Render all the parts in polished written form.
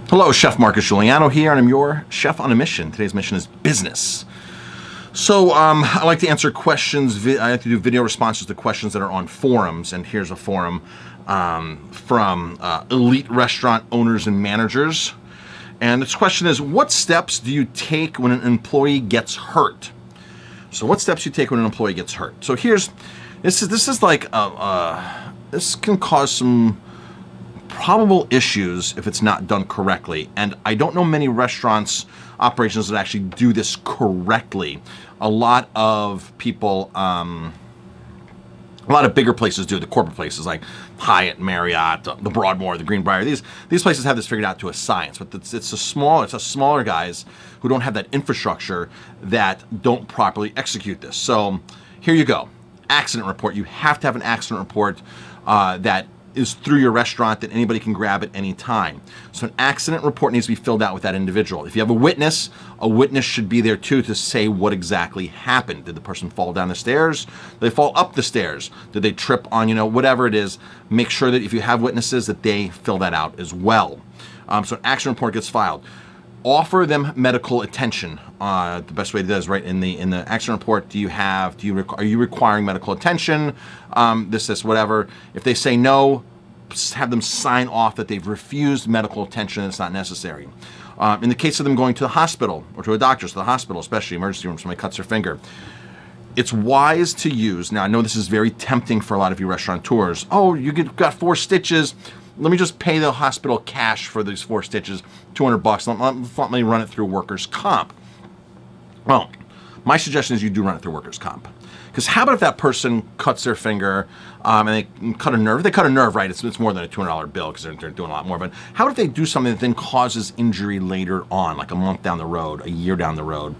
Hello, Chef Marcus Guiliano here, and I'm your chef on a mission. Today's mission is business. So I like to answer questions. I like to do video responses to questions that are on forums, and here's a forum from elite restaurant owners and managers. And this question is, what steps do you take when an employee gets hurt? So what steps do you take when an employee gets hurt? So this can cause some probable issues if it's not done correctly. And I don't know many restaurants, operations that actually do this correctly. A lot of people, a lot of bigger places do, the corporate places like Hyatt, Marriott, the Broadmoor, the Greenbrier. These places have this figured out to a science, but it's a smaller guys who don't have that infrastructure that don't properly execute this. So here you go. Accident report. You have to have an accident report that is through your restaurant that anybody can grab at any time. So an accident report needs to be filled out with that individual. If you have a witness should be there too to say what exactly happened. Did the person fall down the stairs? Did they fall up the stairs? Did they trip on, whatever it is? Make sure that if you have witnesses that they fill that out as well. So an accident report gets filed. Offer them medical attention. The best way to do that is right in the accident report. Are you requiring medical attention? This, whatever. If they say no, have them sign off that they've refused medical attention and it's not necessary. In the case of them going to the hospital or to a doctor, so the hospital, especially emergency room, somebody cuts their finger, it's wise to use. Now I know this is very tempting for a lot of you restaurateurs. Oh, you got 4 stitches. Let me just pay the hospital cash for these 4 stitches, $200. Let me run it through workers' comp. Well, my suggestion is you do run it through workers' comp. Because how about if that person cuts their finger and they cut a nerve? If they cut a nerve, right, it's more than a $200 bill because they're doing a lot more. But how about if they do something that then causes injury later on, like a month down the road, a year down the road,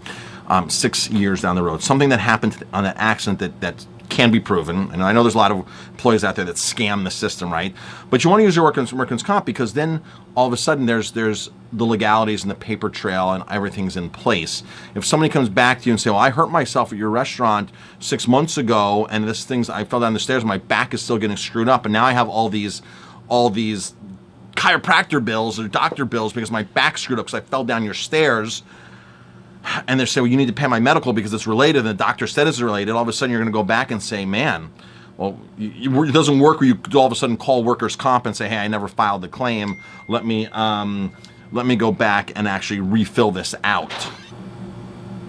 6 years down the road? Something that happened on that accident that can be proven, and I know there's a lot of employees out there that scam the system, right? But you want to use your workers' comp because then all of a sudden there's the legalities and the paper trail and everything's in place. If somebody comes back to you and say, well, I hurt myself at your restaurant 6 months ago, and I fell down the stairs, and my back is still getting screwed up, and now I have all these chiropractor bills or doctor bills because my back's screwed up because I fell down your stairs. And they say, well, you need to pay my medical because it's related, and the doctor said it's related. All of a sudden, you're going to go back and say, man, well, it doesn't work where you all of a sudden call workers' comp and say, hey, I never filed the claim. Let me go back and actually refill this out.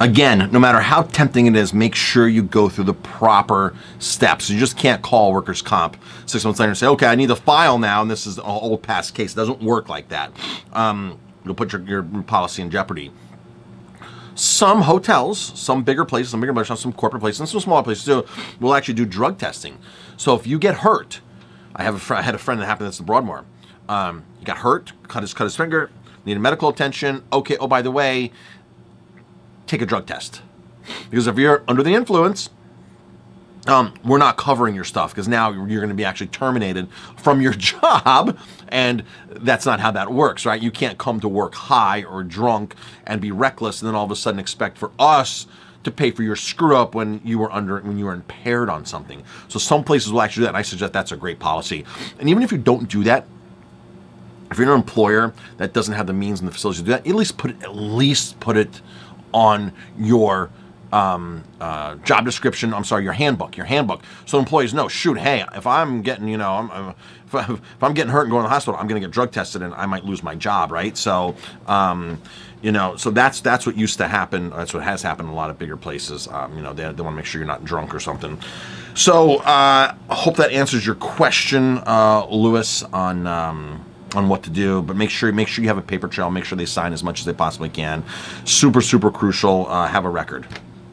Again, no matter how tempting it is, make sure you go through the proper steps. You just can't call workers' comp 6 months later and say, okay, I need to file now, and this is an old past case. It doesn't work like that. You'll put your policy in jeopardy. Some hotels, some bigger places, some corporate places, and some smaller places too, will actually do drug testing. So if you get hurt, I had a friend that happened. That's the Broadmoor. He got hurt, cut his finger, needed medical attention. Okay. Oh, by the way, take a drug test because if you're under the influence, we're not covering your stuff because now you're going to be actually terminated from your job, and that's not how that works, right? You can't come to work high or drunk and be reckless and then all of a sudden expect for us to pay for your screw up when you were impaired on something. So some places will actually do that, and I suggest that's a great policy. And even if you don't do that, if you're an employer that doesn't have the means and the facilities to do that, at least put it on your job description. Your handbook. So employees know, shoot, hey, if I'm getting, if I'm getting hurt and going to the hospital, I'm going to get drug tested and I might lose my job, right? So, so that's what used to happen. That's what has happened in a lot of bigger places. They want to make sure you're not drunk or something. So, I hope that answers your question, Lewis, on what to do, but make sure you have a paper trail. Make sure they sign as much as they possibly can. Super, super crucial. Have a record.